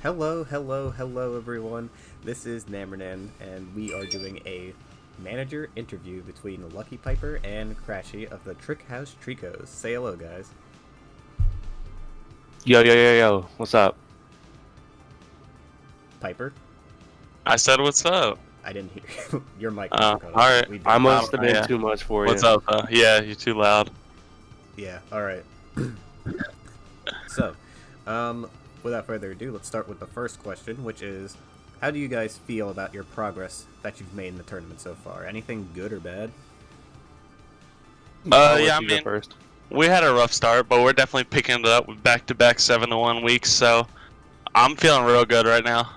Hello, everyone. This is Namranan, and we are doing a manager interview between Luckypiper and Crashy of the Treeckos. Say hello, guys. Yo, what's up? Piper? I said, what's up? I didn't hear you. Your mic. Alright. I must have been yeah. too much for What's you. up, though? Yeah, you're too loud. Yeah, alright. So, without further ado, let's start with the first question, which is, how do you guys feel about your progress that you've made in the tournament so far? Anything good or bad? Yeah, I mean, we had a rough start, but we're definitely picking it up with back-to-back 7-1 weeks, so I'm feeling real good right now.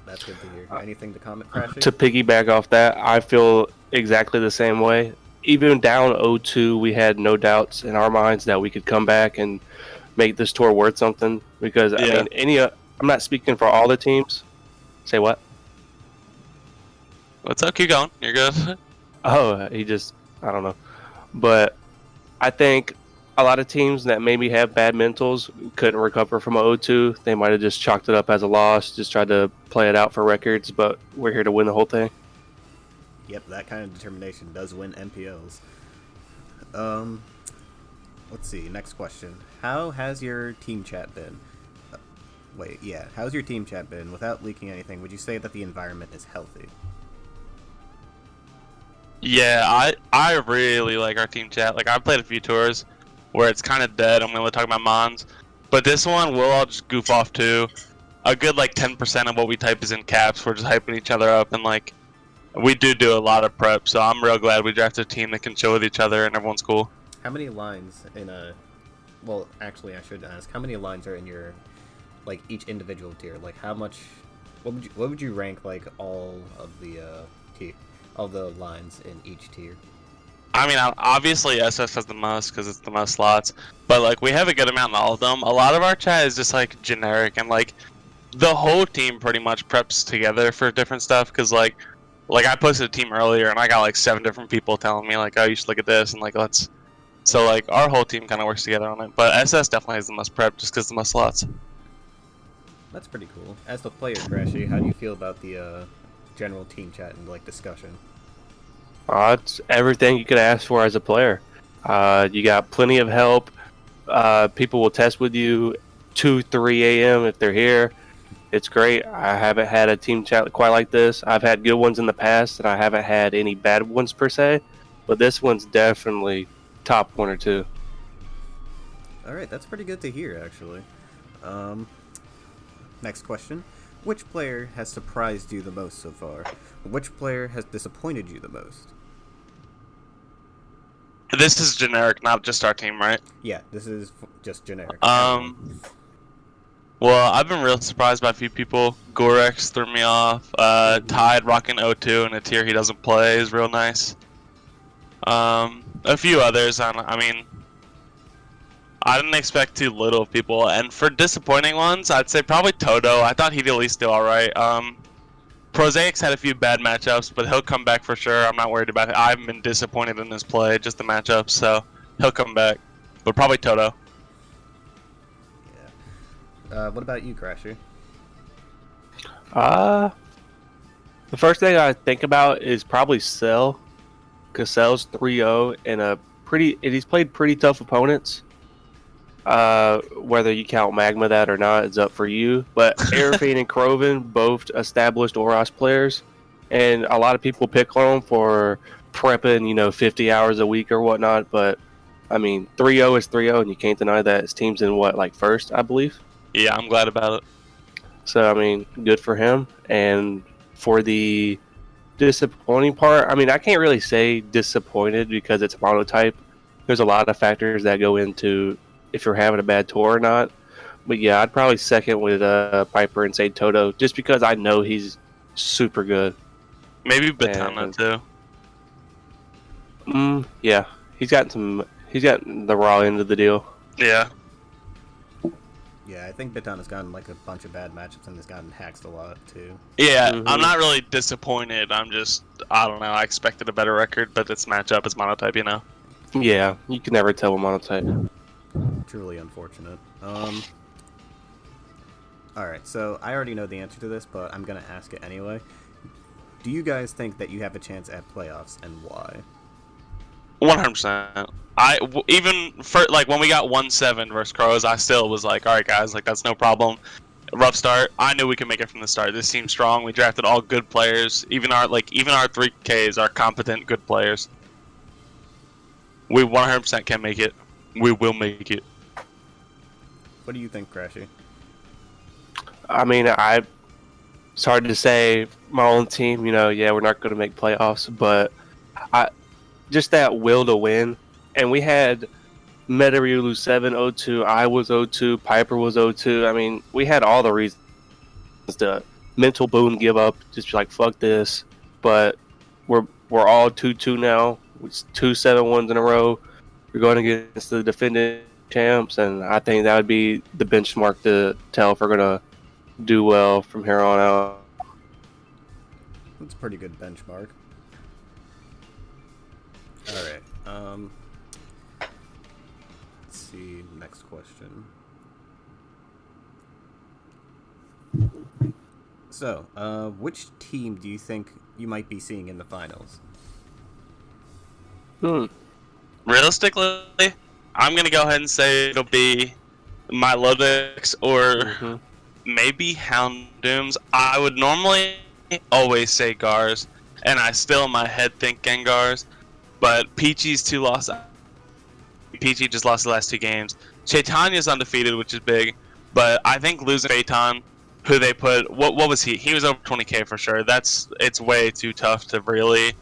That's good to hear. Anything to comment, Crashy? To piggyback off that, I feel exactly the same way. Even down 0-2, we had no doubts in our minds that we could come back and make this tour worth something. Because, I mean, I'm not speaking for all the teams. Say what? What's up? Keep going. You're good. Oh, I don't know. But I think a lot of teams that maybe have bad mentals couldn't recover from 0-2. They might have just chalked it up as a loss, just tried to play it out for records, but we're here to win the whole thing. Yep, that kind of determination does win MPLs. Let's see, next question. How has your team chat been? How's your team chat been? Without leaking anything, would you say that the environment is healthy? Yeah, I really like our team chat. Like, I've played a few tours where it's kind of dead. I'm only talking about mons. But this one, we'll all just goof off too. A good, 10% of what we type is in caps. We're just hyping each other up, and, we do a lot of prep. So I'm real glad we drafted a team that can chill with each other and everyone's cool. How many lines in a... Well, actually, I should ask. How many lines are in your, each individual tier? How much... What would you rank, all of the, all the lines in each tier? I mean, obviously SS has the most because it's the most slots, but we have a good amount in all of them. A lot of our chat is just generic, and the whole team pretty much preps together for different stuff. Because I posted a team earlier, and I got 7 different people telling me oh, you should look at this, and let's. So our whole team kind of works together on it. But SS definitely has the most prep just because the most slots. That's pretty cool. As the player, Crashy, how do you feel about the general team chat and discussion? It's everything you could ask for as a player. You got plenty of help. People will test with you 2, 3 a.m. if they're here. It's great. I haven't had a team chat quite like this. I've had good ones in the past, and I haven't had any bad ones per se. But this one's definitely top 1 or 2. Alright, that's pretty good to hear, actually. Next question. Which player has surprised you the most so far? Which player has disappointed you the most? This is generic, not just our team, right? Yeah, this is just generic. Well, I've been real surprised by a few people. Gorex threw me off. Tide rocking 0-2 in a tier he doesn't play is real nice. A few others. I mean, I didn't expect too little of people. And for disappointing ones, I'd say probably Toto. I thought he'd at least do alright. Prosaic's had a few bad matchups, but he'll come back for sure. I'm not worried about it. I haven't been disappointed in his play, just the matchups, so he'll come back. But probably Toto. Yeah. What about you, Crasher? The first thing I think about is probably Cell. Because Cell's 3-0 and he's played pretty tough opponents. Whether you count Magma that or not is up for you. But Aerofane and Croven, both established Oros players, and a lot of people pick on them for prepping, 50 hours a week or whatnot. But I mean, 3-0 is 3-0, and you can't deny that. His team's in first, I believe. Yeah, I'm glad about it. So I mean, good for him. And for the disappointing part, I mean, I can't really say disappointed because it's monotype. There's a lot of factors that go into if you're having a bad tour or not. But yeah, I'd probably second with Piper and say Toto, just because I know he's super good. Maybe Batana too. Yeah, he's got the raw end of the deal. Yeah. Yeah, I think Batana's gotten a bunch of bad matchups and has gotten hacked a lot too. Yeah, I'm not really disappointed. I don't know. I expected a better record, but it's matchup, it's monotype, Yeah, you can never tell with monotype. Truly unfortunate. Alright, so I already know the answer to this, but I'm going to ask it anyway. Do you guys think that you have a chance at playoffs, and why? 100%. Even for like when we got 1-7 versus Crows, I still was like, all right, guys, like that's no problem. Rough start. I knew we could make it from the start. This team's strong. We drafted all good players. Even our 3Ks are competent, good players. We 100% can make it. We will make it. What do you think, Crashy? I mean, it's hard to say my own team, yeah, we're not going to make playoffs, but just that will to win. And we had Metaryu lose 7-0-2, I was 0-2, Piper was 0-2. I mean, we had all the reasons to mental boom, give up, just be like, fuck this. But we're all 2-2 now. It's 2 7-1s in a row. We're going against the defending champs, and I think that would be the benchmark to tell if we're going to do well from here on out. That's a pretty good benchmark. Alright, let's see, next question. So, which team do you think you might be seeing in the finals? Realistically, I'm going to go ahead and say it'll be Milotics or maybe Houndooms. I would normally always say Gars, and I still in my head think Gengars, but Peachy's 2 losses. Peachy just lost the last 2 games. Chaitanya's undefeated, which is big, but I think losing Phaeton, who they put, what was he? He was over 20k for sure. It's way too tough to really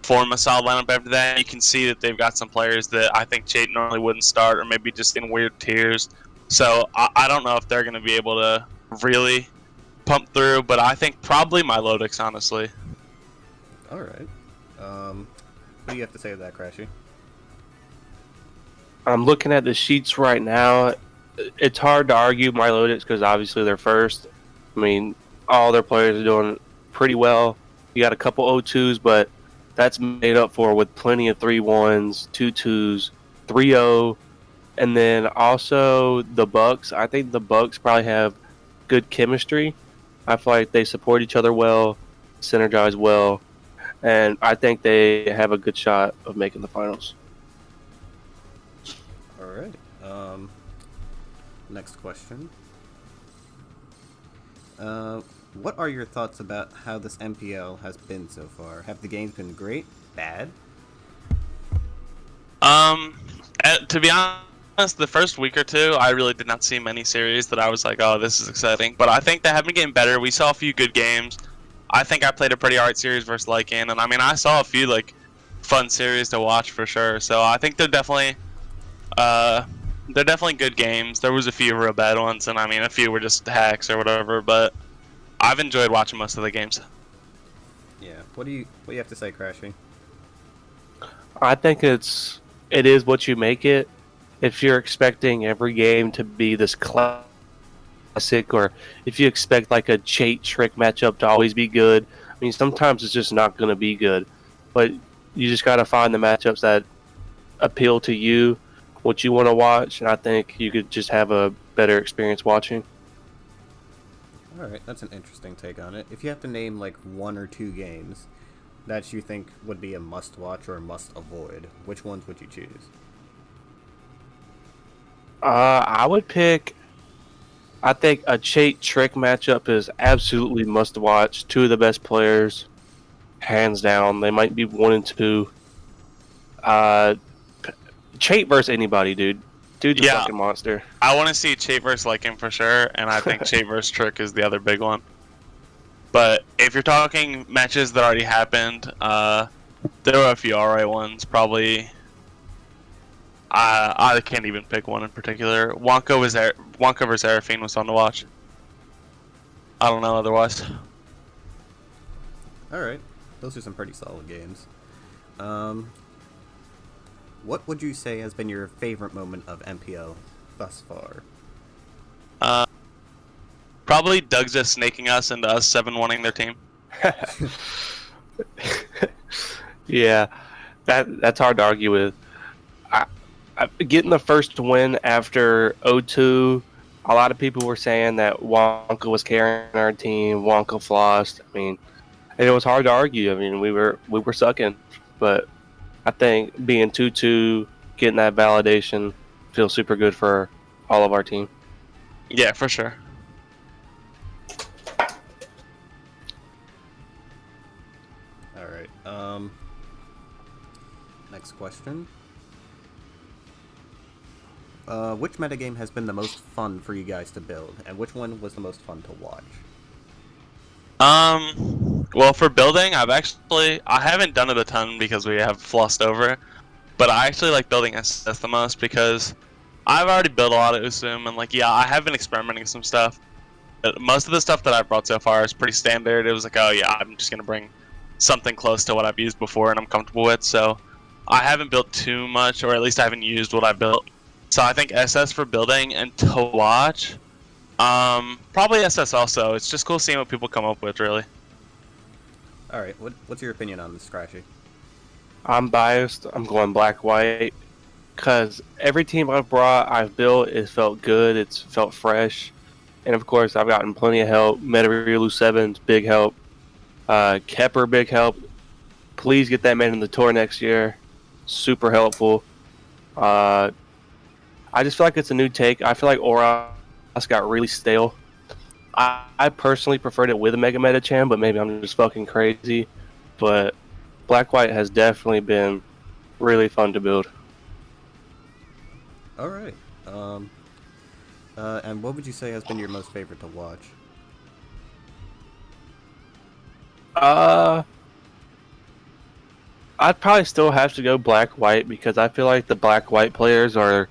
form a solid lineup after that. You can see that they've got some players that I think Chait normally wouldn't start, or maybe just in weird tiers. So I don't know if they're going to be able to really pump through, but I think probably Milotics, honestly. Alright. What do you have to say to that, Crashy? I'm looking at the sheets right now. It's hard to argue Milotics because obviously they're first. I mean, all their players are doing pretty well. You got a couple 0-2s, but that's made up for with plenty of 3-1s, 2-2s, 3-0, and then also the Bucks. I think the Bucks probably have good chemistry. I feel like they support each other well, synergize well, and I think they have a good shot of making the finals. Alright. Next question. What are your thoughts about how this MPL has been so far? Have the games been great? Bad? To be honest, the first week or two, I really did not see many series that I was like, oh, this is exciting. But I think they have been getting better. We saw a few good games. I think I played a pretty alright series versus Lycan, and I mean, I saw a few fun series to watch for sure. So I think they're definitely good games. There was a few real bad ones, and I mean, a few were just hacks or whatever. But I've enjoyed watching most of the games. Yeah. What do you have to say, Crashy? I think it is what you make it. If you're expecting every game to be this classic, or if you expect like a Chait Trick matchup to always be good, I mean, sometimes it's just not going to be good. But you just got to find the matchups that appeal to you, what you want to watch, and I think you could just have a better experience watching. Alright, that's an interesting take on it. If you have to name like 1 or 2 games that you think would be a must-watch or a must-avoid, which ones would you choose? I would pick... I think a Chait Trick matchup is absolutely must-watch. 2 of the best players, hands down. They might be 1 and 2. Chait versus anybody, dude. Dude's a fucking monster. I want to see Chait versus Lycan for sure, and I think Chait versus Trick is the other big one. But if you're talking matches that already happened, there were a few alright ones. Probably, I can't even pick one in particular. Wonka versus Seraphine was fun to watch. I don't know otherwise. Alright, those are some pretty solid games. What would you say has been your favorite moment of MPL thus far? Probably Doug's just snaking us into us 7-1ing their team. Yeah, that's hard to argue with. Getting the first win after 0-2 a lot of people were saying that Wonka was carrying our team, Wonka flossed. I mean, and it was hard to argue. I mean, we were sucking, but I think being 2-2, getting that validation, feels super good for all of our team. Yeah, for sure. All right. Next question. Which metagame has been the most fun for you guys to build, and which one was the most fun to watch? Well, for building, I haven't done it a ton because we have flossed over, but I actually like building SS the most because I've already built a lot of Usum, and like, yeah, I have been experimenting with some stuff. But most of the stuff that I've brought so far is pretty standard. It was like, oh yeah, I'm just gonna bring something close to what I've used before and I'm comfortable with, so I haven't built too much, or at least I haven't used what I built. So I think SS for building, and to watch, probably SS also. It's just cool seeing what people come up with, really. All right. What's your opinion on this, Crashy? I'm biased. I'm going black-white because every team I've built, it felt good. It's felt fresh. And, of course, I've gotten plenty of help. Metagame 7's big help. Kepper, big help. Please get that man in the tour next year. Super helpful. I just feel like it's a new take. I feel like Oros got really stale. I personally preferred it with a Mega Metacham, but maybe I'm just fucking crazy. But Black-White has definitely been really fun to build. All right. And what would you say has been your most favorite to watch? I'd probably still have to go Black-White because I feel like the Black-White players are...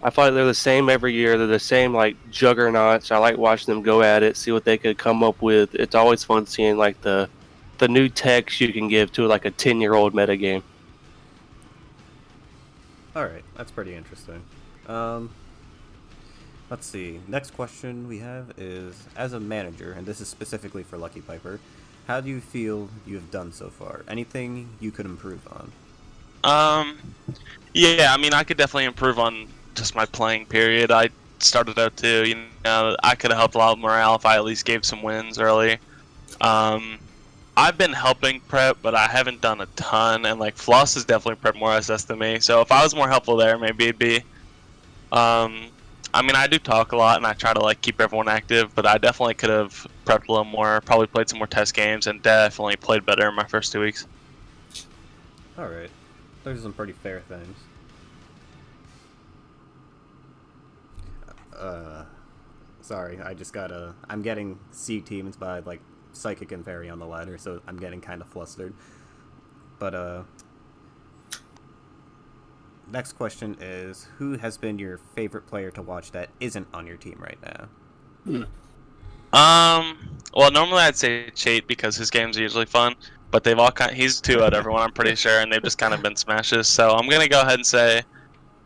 I feel like they're the same every year. They're the same, like, juggernauts. I like watching them go at it, see what they could come up with. It's always fun seeing, like, the new techs you can give to, like, a 10-year-old metagame. Alright, that's pretty interesting. Let's see. Next question we have is, as a manager, and this is specifically for Luckypiper, how do you feel you have done so far? Anything you could improve on? Yeah, I mean, I could definitely improve on just my playing period. I started out too, you know, I could have helped a lot with morale if I at least gave some wins early. I've been helping prep, but I haven't done a ton, and like Floss has definitely prepped more SS than me, so if I was more helpful there, maybe it'd be. I mean, I do talk a lot, and I try to like keep everyone active, but I definitely could have prepped a little more, probably played some more test games, and definitely played better in my first 2 weeks. Alright. Those are some pretty fair things. Sorry, I just got I'm getting C teams by, like, Psychic and Fairy on the ladder, so I'm getting kind of flustered. But, next question is, who has been your favorite player to watch that isn't on your team right now? Well, normally I'd say Chait because his games are usually fun, but they've all he's 2 out everyone, I'm pretty sure, and they've just kind of been smashes. So I'm gonna go ahead and say,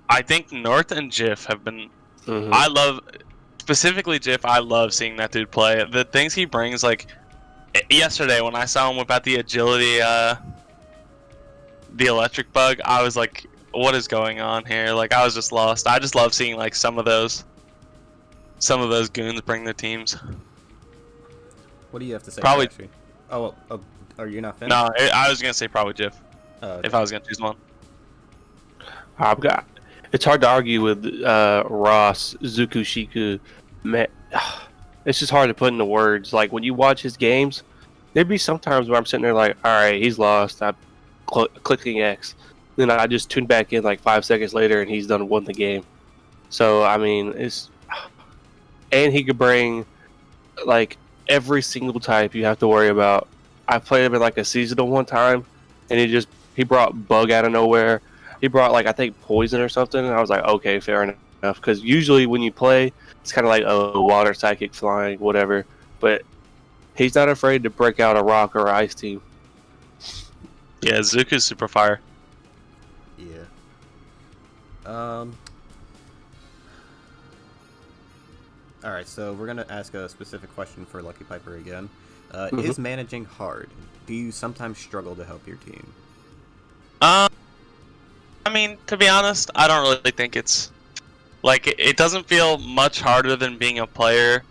I think North and Jiff have been. I love, specifically Jiff. I love seeing that dude play. The things he brings, like yesterday when I saw him whip out the agility, the electric bug, I was like, what is going on here? Like, I was just lost. I just love seeing like some of those goons bring their teams. What do you have to say? Probably. Crashy? Oh, are you not finished? No, I was gonna say probably Jiff. Okay. If I was gonna choose one. It's hard to argue with Ross, Zuku, Shiku. Man, it's just hard to put into words. Like, when you watch his games, there'd be some times where I'm sitting there like, all right, he's lost. I'm clicking X. Then I just tune back in like 5 seconds later and he's won the game. So, I mean, and he could bring like every single type you have to worry about. I played him in like a seasonal one time and he brought Bug out of nowhere. He brought, like, I think Poison or something, and I was like, okay, fair enough. Because usually when you play, it's kind of like, oh, water, psychic, flying, whatever. But he's not afraid to break out a rock or ice team. Yeah, Zuku's super fire. Yeah. Alright, so we're gonna ask a specific question for Luckypiper again. Is managing hard? Do you sometimes struggle to help your team? I mean, to be honest, I don't really think it's Like, it doesn't feel much harder than being a player.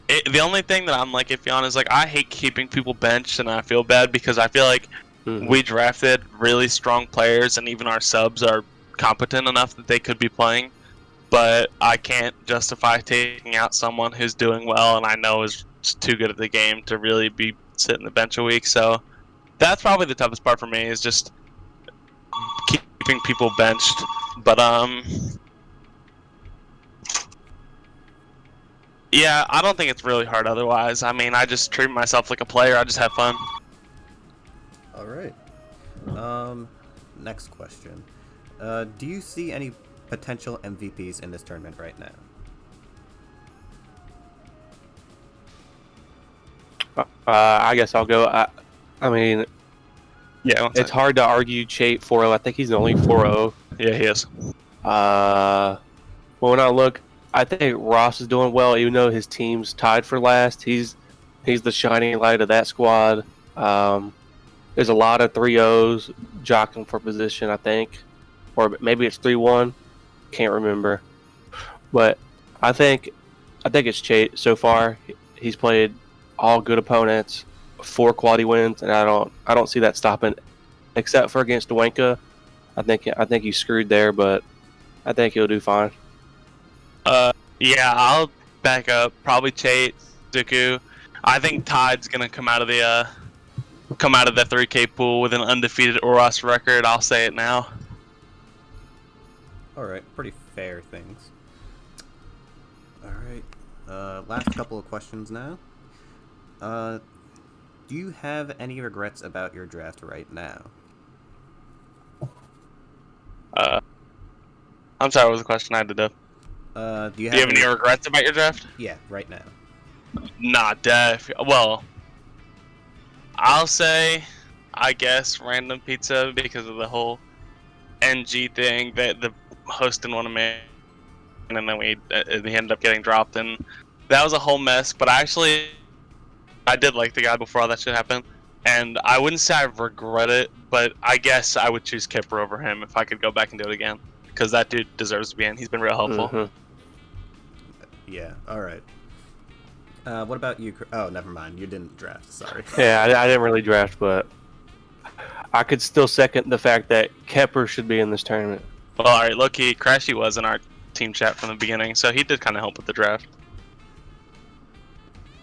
The only thing that I'm like iffy on is like I hate keeping people benched, and I feel bad because I feel like we drafted really strong players, and even our subs are competent enough that they could be playing. But I can't justify taking out someone who's doing well and I know is too good at the game to really be sitting the bench a week. So that's probably the toughest part for me, is just keeping people benched. But yeah, I don't think it's really hard otherwise. I mean, I just treat myself like a player. I just have fun. All right. Next question. Do you see any potential MVPs in this tournament right now? I guess I'll go. I mean, Yeah, it's hard to argue Chait 4-0. I think he's the only 4-0. Yeah, he is. Well, when I look, I think Ross is doing well, even though his team's tied for last. He's the shining light of that squad. There's a lot of 3-0s jockeying for position, I think. Or maybe it's 3-1. Can't remember. But I think it's Chait so far. He's played all good opponents, 4 quality wins, and I don't see that stopping, except for against Dwenka. I think he's screwed there, but I think he'll do fine. Yeah, I'll back up. Probably Chait, Dooku. I think Tide's gonna come out of the 3K pool with an undefeated Oros record. I'll say it now. All right, pretty fair things. All right, last couple of questions now. Do you have any regrets about your draft right now? I'm sorry, what was the question? I had to do. Do you have any regrets about your draft? Yeah, right now. Not well, I'll say, I guess, random pizza because of the whole NG thing that the host didn't want to make, and then we ended up getting dropped, and that was a whole mess. But I did like the guy before all that shit happened, and I wouldn't say I regret it, but I guess I would choose Kipper over him if I could go back and do it again, because that dude deserves to be in. He's been real helpful. Yeah, alright. What about you? Oh, never mind. You didn't draft, sorry. Yeah, I didn't really draft, but I could still second the fact that Kepper should be in this tournament. Well, alright, Lucky Crashy was in our team chat from the beginning, so he did kind of help with the draft.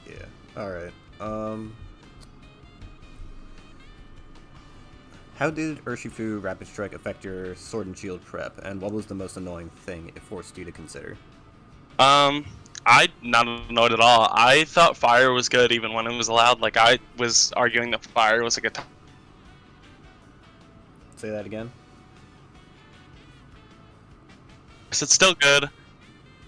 Yeah, alright. How did Urshifu Rapid Strike affect your Sword and Shield prep, and what was the most annoying thing it forced you to consider? I not annoyed at all. I thought fire was good even when it was allowed. Like, I was arguing that fire was a good time. Say that again? So it's still good.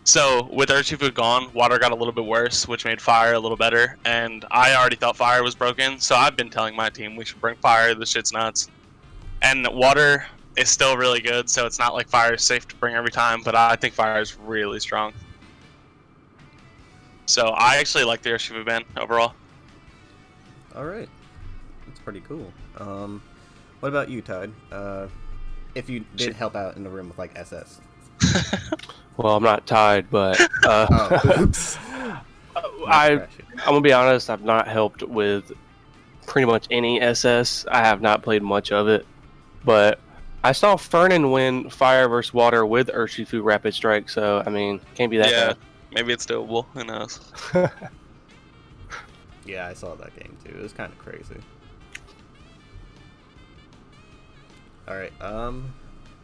So, with Urshifu gone, water got a little bit worse, which made fire a little better. And I already thought fire was broken, so I've been telling my team we should bring fire. This shit's nuts. And water is still really good, so it's not like fire is safe to bring every time, but I think fire is really strong. So I actually like the Urshifu ban overall. Alright. That's pretty cool. What about you, Tide? If you did help out in the room with, like, SS. Well, I'm not tied, but oops. I'm gonna be honest. I've not helped with pretty much any SS. I have not played much of it, but I saw Fernan win Fire versus Water with Urshifu Rapid Strike. So I mean, can't be that bad. Maybe it's doable. Who knows? Yeah, I saw that game too. It was kind of crazy. All right.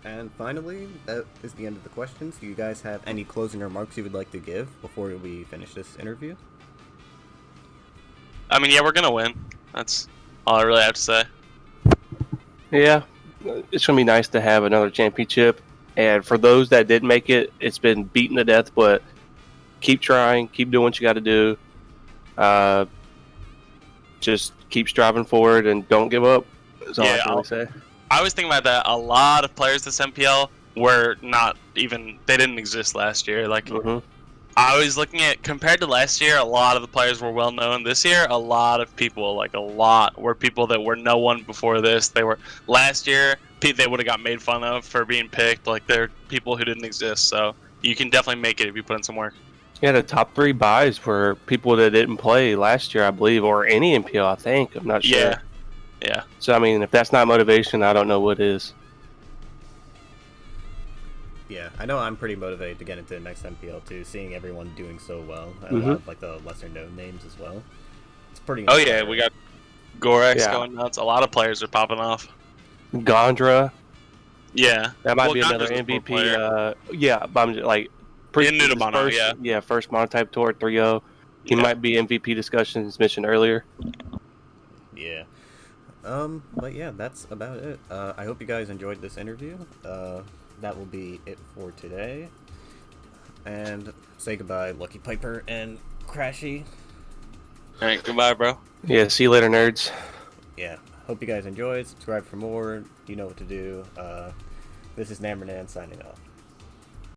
And finally, that is the end of the questions. Do you guys have any closing remarks you would like to give before we finish this interview? I mean, yeah, we're gonna win. That's all I really have to say. Yeah, it's gonna be nice to have another championship. And for those that did make it, it's been beaten to death, but keep trying, keep doing what you got to do. Just keep striving forward and don't give up. That's all I can really say. I was thinking about that. A lot of players this MPL were not even, they didn't exist last year. Like, I was looking at, compared to last year, a lot of the players were well known. This year, a lot of people, like a lot, were people that were no one before this. They were, last year, they would have got made fun of for being picked. Like, they're people who didn't exist. So You can definitely make it if you put in some work. Yeah, the top 3 buys were people that didn't play last year, I believe, or any MPL, I think. I'm not sure. Yeah. Yeah. So, I mean, if that's not motivation, I don't know what is. Yeah, I know I'm pretty motivated to get into the next MPL too, seeing everyone doing so well, and a lot of like the lesser known names as well. It's pretty. Oh yeah, we got Gorex Yeah. going nuts. A lot of players are popping off. Gondra, Yeah, that might Well, be another Gondra's a cool MVP. player. Yeah, but I'm just, like, In his Nudamono, first, yeah. first monotype tour 3-0. He Yeah. might be MVP discussions mentioned earlier. Yeah. But yeah, that's about it. I hope you guys enjoyed this interview. That will be it for today. And say goodbye, Luckypiper and Crashy. All right, goodbye, bro. Yeah, see you later, nerds. Yeah, hope you guys enjoyed. Subscribe for more. You know what to do. This is Nambernan signing off.